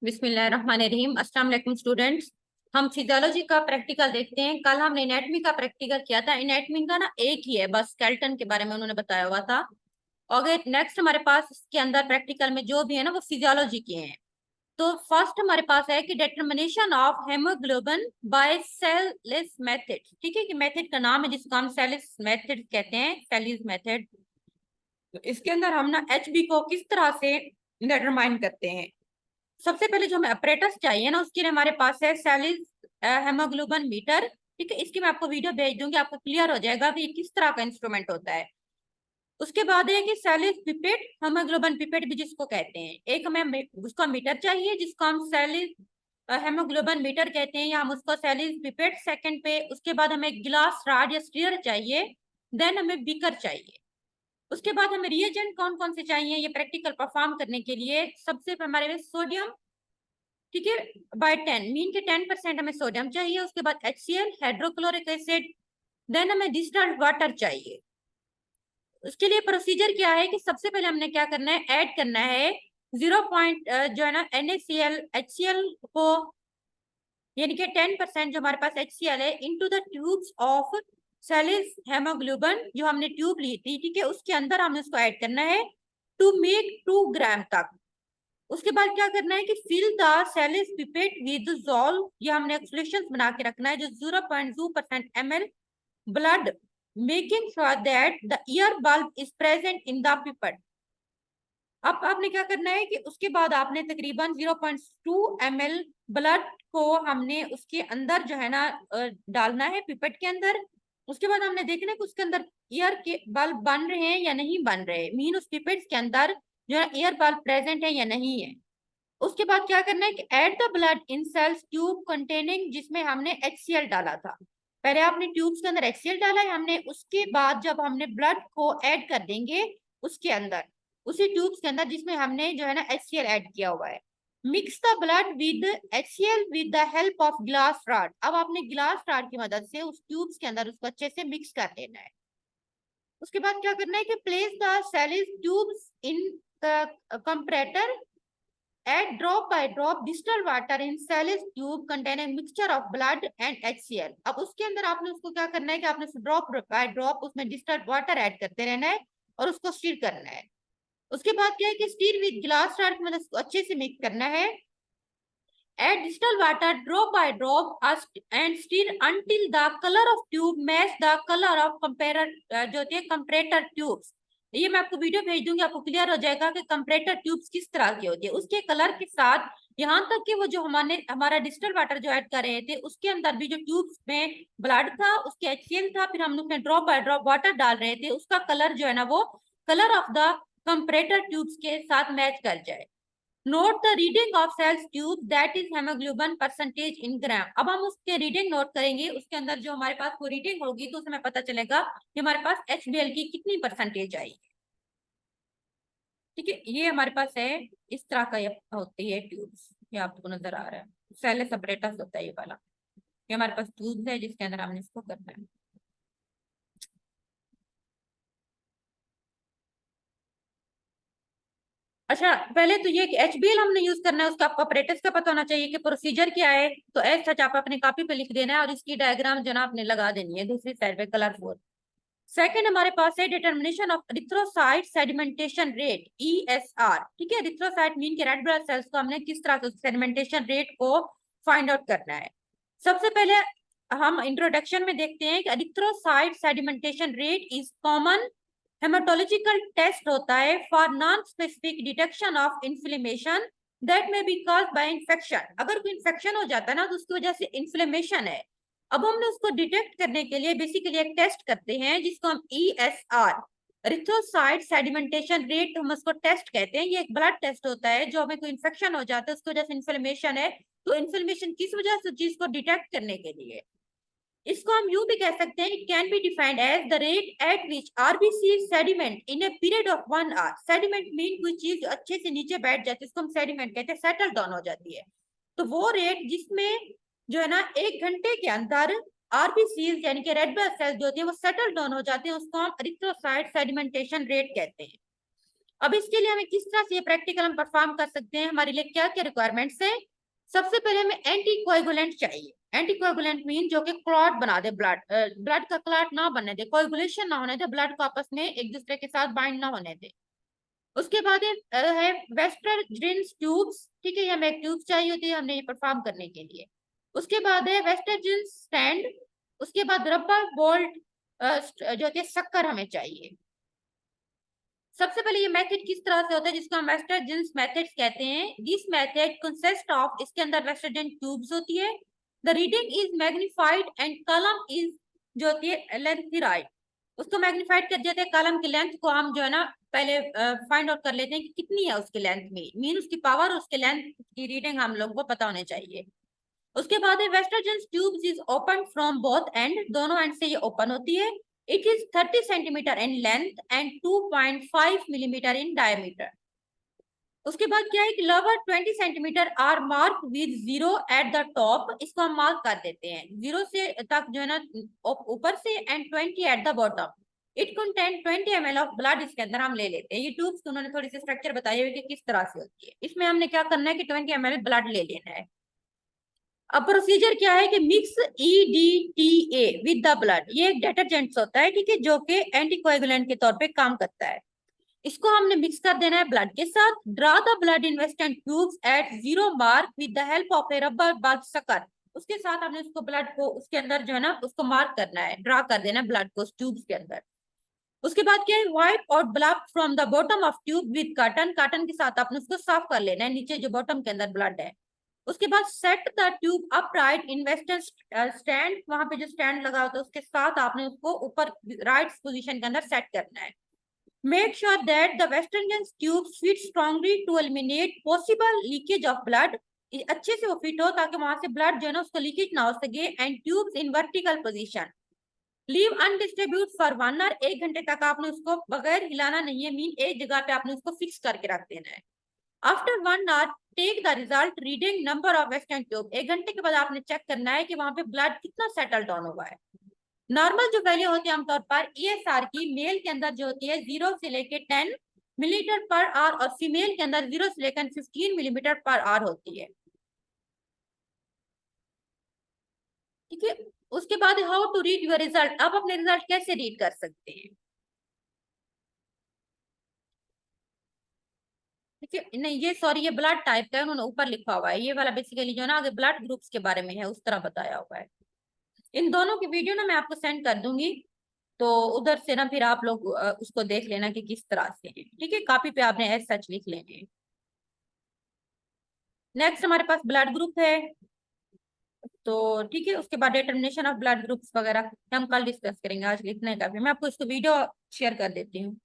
बिस्मिल्लाहिर्रहमानिर्रहीम। अस्सलाम वालेकुम स्टूडेंट्स। हम फिजियोलॉजी का प्रैक्टिकल देखते हैं। कल हमने एनाटॉमी का प्रैक्टिकल किया था। एनाटॉमी का ना एक ही है, बस स्केलेटन के बारे में उन्होंने बताया हुआ था। और नेक्स्ट हमारे पास इसके अंदर प्रैक्टिकल में जो भी है ना वो फिजियोलॉजी के हैं। तो फर्स्ट हमारे पास है कि determination of haemoglobin by Sahli's method. ठीक है, कि मेथड का नाम है जिसको हम सेलिस मेथड कहते हैं, सेलिस मेथड। तो इसके अंदर हम ना एचबी को किस तरह से डिटरमाइन करते हैं। सबसे पहले जो हमें अपरेटस चाहिए ना, उसके लिए हमारे पास है सेलिस हेमोग्लोबिन मीटर। ठीक है, इसकी मैं आपको वीडियो भेज दूंगी, आपको क्लियर हो जाएगा कि ये किस तरह का इंस्ट्रूमेंट होता है। उसके बाद है कि सेलिस पिपेट, हेमोग्लोबिन पिपेट भी जिसको कहते हैं। एक हमें उसका मीटर चाहिए जिसको हम सेलिस हेमोग्लोबिन मीटर कहते हैं, या हम उसको सेलिस पिपेट सेकंड पे। उसके बाद हमें गिलास रॉड या स्टीयर चाहिए। देन हमें बीकर चाहिए। उसके बाद हमें रिएजेंट कौन कौन से चाहिए ये प्रैक्टिकल परफॉर्म करने के लिए। सबसे हमारे में सोडियम, ठीक है, बाय 10 मीन के 10% हमें सोडियम चाहिए। उसके बाद HCl, हाइड्रोक्लोरिक एसिड। देन हमें डिस्टिल्ड वाटर चाहिए। उसके लिए प्रोसीजर क्या है कि सबसे पहले हमने क्या करना है, ऐड करना है 0 पॉइंट जो है ना NaCl HCl को, यानी कि 10% जो हमारे पास HCl है, into the tubes of Sahli's haemoglobin जो हमने ट्यूब ली थी। ठीक है, उसके अंदर हमने उसको ऐड करना है टू मेक 2 ग्राम तक। उसके बाद क्या करना है कि fill the Sahli's pipette with solve, ये हमने एक्सप्रेशन बना के रखना है जो 0.2% ml blood, making sure that the year bulb is present in the pipette. अब आपने क्या करना है कि उसके बाद आपने तकरीबन 0.2 ml ब्लड को हमने उसके अंदर जो है ना डालना है पिपेट के अंदर। उसके बाद हमने देखना है कि उसके अंदर ईयर के बल्ब बन रहे हैं या नहीं बन रहे, मीन उस पिपेट के अंदर जो है ईयर बल्ब प्रेजेंट है या नहीं है। उसके बाद क्या करना है कि add the blood in Sahli's tube containing, जिसमें हमने HCl डाला था। पहले आपने ट्यूब्स के अंदर HCl डाला है हमने, उसके बाद जब हमने ब्लड को ऐड कर देंगे उसके अंदर, उसी ट्यूब्स के अंदर जिसमें हमने जो है ना HCl ऐड किया हुआ है। Mix the blood with HCl with the help of glass rod. अब आपने ग्लास रॉड की मदद से उस ट्यूब्स के अंदर उसको अच्छे से मिक्स कर लेना है। उसके बाद क्या करना है कि place the Sahli's tubes in the comparator, add drop by drop distilled water in Salis tube containing mixture of blood and HCl। अब उसके अंदर आपने उसको क्या करना है कि आपने ड्रॉप बाय ड्रॉप उसमें डिस्टल्ड वाटर ऐड करते रहना है और उसको स्टीर करना है। उसके बाद क्या है कि स्टीर विद ग्लास रॉड मतलब उसको अच्छे से मिक्स करना है। add distilled water drop by drop and stir until the color of tube match the color of comparator जो होती है कंपरेटर ट्यूब्स। ये मैं आपको वीडियो भेज दूंगी, आपको क्लियर हो जाएगा कि कंपरेटर ट्यूब्स किस तरह की होती है। उसके कलर के साथ यहाँ तक कि वो जो हमारा डिस्टिल्ड वाटर जो ऐड कर रहे थे उसके अंदर भी जो ट्यूब्स में ब्लड था, उसके HCl था, फिर हम उसमें ड्रॉप बाय ड्रॉप वाटर डाल रहे थे, उसका कलर जो है ना वो colour of the comparator tubes के साथ मैच कर जाए। Note the reading of Sahli's tube that is haemoglobin percentage in gram. अब हम उसके रीडिंग नोट करेंगे, उसके अंदर जो हमारे पास वो रीडिंग होगी तो उसमें पता चलेगा कि हमारे पास HBl की कितनी परसेंटेज आई। ठीक है, ये हमारे पास है, इस तरह का ये होती है ट्यूब्स, ये आपको नजर आ रहा है, सेल सेपरेटस होता है ये वाला। ये हमारे पास ट्यूब्स है जिसके अंदर हमने इसको करना है। अच्छा, पहले तो ये कि HBl हमने यूज करना है, उसका आपको ऑपरेटर्स का पता होना चाहिए कि प्रोसीजर क्या है। तो एज सच आप अपनी कॉपी पे लिख देना है और इसकी डायग्राम जो ना आपने लगा देनी है दूसरी साइड पे कलरफुल। सेकंड हमारे पास है determination of erythrocyte sedimentation rate ESR। ठीक है, एरिथ्रोसाइट मीन के रेड ब्लड सेल्स को हमने किस तरह से सेडिमेंटेशन रेट को फाइंड आउट करना है। सबसे पहले हम इंट्रोडक्शन में देखते हैं कि erythrocyte sedimentation rate is common haematological test होता है for non specific detection of inflammation that may be caused by infection. अगर कोई इन्फेक्शन हो जाता है ना तो उसकी वजह से इन्फ्लेमेशन है। अब हमने उसको डिटेक्ट करने के लिए बेसिकली एक टेस्ट करते हैं जिसको हम ESR, एरिथ्रोसाइट सेडिमेंटेशन रेट, हम उसको टेस्ट कहते हैं। ये एक ब्लड टेस्ट होता है जो हमें कोई इन्फेक्शन हो जाता है उसकी वजह से इन्फ्लेमेशन है, तो इन्फ्लेमेशन किस वजह से चीज को डिटेक्ट करने के लिए। इसको हम यूं भी कह सकते हैं, it can be defined as the rate at which RBC sediment in a period of 1 hour. Sediment mean कोई चीज अच्छे से नीचे बैठ जाती है, इसको हम सेडिमेंट कहते हैं, सेटल डाउन हो जाती है। तो वो रेट जिसमें जो है ना 1 घंटे के अंदर RBC यानी कि रेड ब्लड सेल्स जो होती है वो सेटल डाउन हो जाते हैं, उसको हम एरिथ्रोसाइट सेडिमेंटेशन रेट कहते हैं। अब इसके लिए हमें किस तरह से ये प्रैक्टिकल हम परफॉर्म कर सकते हैं, हमारे लिए क्या क्या रिक्वायरमेंट्स है। सबसे पहले हमें एंटी कोएगुलेंट चाहिए। एंटी कोएगुलेंट मीन जो कि क्लॉट बना दे, ब्लड ब्लड का क्लॉट ना बनने दे, कोएगुलेशन ना होने दे, ब्लड को आपस में एक दूसरे के साथ बाइंड ना होने दे। उसके बाद है वेस्टरजिन्स ट्यूब्स, ठीक है, ये हमें एक ट्यूब चाहिए होती है हमने ये परफॉर्म करने के लिए। उसके बाद है वेस्टरजिन्स स्टैंड। उसके बाद रबर बोल्ट जो होती है शक्कर हमें चाहिए। सबसे पहले ये मेथड किस तरह से होता है, जिसको हम वेस्टरजिन्स मेथड कहते हैं। दिस मेथड कंसिस्ट ऑफ, इसके अंदर वेस्टरजिन ट्यूब्स होती है। The reading is magnified and column is जो होती है लेंथराइड, उसको मैग्नीफाइड कर देते हैं। कॉलम की लेंथ को हम जो है ना पहले फाइंड आउट कर लेते हैं कि कितनी है उसकी लेंथ में, मीन उसकी पावर और उसके लेंथ की रीडिंग हम लोगों को पता होने चाहिए। उसके बाद है Westergren's tubes is open from both end, दोनों एंड से ये ओपन होती है। It is 30 centimeter in length and 2.5 millimeter in diameter. उसके बाद क्या है कि lower 20 centimeter are marked with zero at the top, इसको हम मार्क कर देते हैं जीरो से तक जो है ना ऊपर से, and 20 at the bottom. It contain 20 ml of blood, इसके अंदर हम ले लेते हैं। ये ट्यूब्स उन्होंने थोड़ी सी स्ट्रक्चर बताई हुई कि किस तरह से होती है। इसमें हमने क्या करना है कि 20 ml ब्लड ले लेना है। अब प्रोसीजर क्या है कि mix EDTA with the blood, ये एक डिटर्जेंट होता है, ठीक है, जो कि एंटीकोएगुलेंट के तौर पे काम करता है। इसको हमने मिक्स कर देना है ब्लड के साथ। Draw the blood in western tubes at zero mark with the help of a rubber bulb sucker, उसके साथ हमने उसको ब्लड को उसके अंदर जो है ना उसको मार्क करना है, ड्रा कर देना है ब्लड को ट्यूब्स के अंदर। उसके बाद क्या है, वाइप और blood from the bottom of tube with cotton, cotton के साथ आपने उसको साफ कर लेना है, नीचे जो बॉटम के अंदर ब्लड है। उसके बाद set the tube upright in western stand, वहां पे जो स्टैंड लगा होता है उसके साथ आपने उसको ऊपर राइट पोजीशन के अंदर सेट करना है। Make sure that the western tube fit strongly to eliminate possible leakage of blood, अच्छे से वो फिट हो ताकि वहां से ब्लड जो है ना उसको लीकेज ना हो सके। And tubes in vertical position, leave undistribute for 1 hour, 1 घंटे तक आपने उसको बगैर हिलाना नहीं है, मीन एक जगह पे आपने उसको फिक्स करके रख देना है। After 1 hour take the result reading number of western tube, 1 घंटे के बाद आपने चेक करना है कि वहां पे ब्लड कितना सेटल डाउन हुआ है। नॉर्मल जो वैल्यू होती है आमतौर पर ESR की, मेल के अंदर जो होती है 0 से लेके 10 मिलीमीटर पर आवर और फीमेल के अंदर 0 से लेकर 15 मिलीमीटर पर आवर होती है, ठीक है। उसके बाद how to read your result, आप अपने रिजल्ट कैसे रीड कर सकते हैं, ठीक है। नहीं ये सॉरी ये ब्लड टाइप का है, उन्होंने ऊपर लिखा हुआ है, ये वाला बेसिकली जो है ना आगे ब्लड ग्रुप्स के बारे में है, उस तरह बताया हुआ है। इन दोनों की वीडियो ना मैं आपको सेंड कर दूंगी, तो उधर से ना फिर आप लोग उसको देख लेना कि किस तरह से है, ठीक है। कॉपी पे आपने एज सच लिख लेने हैं। नेक्स्ट हमारे पास ब्लड ग्रुप है, तो ठीक है। उसके बाद डिटर्मिनेशन ऑफ ब्लड ग्रुप्स वगैरह हम कल डिस्कस करेंगे, आज लिखने का भी मैं आपको इसको वीडियो शेयर कर देती हूँ।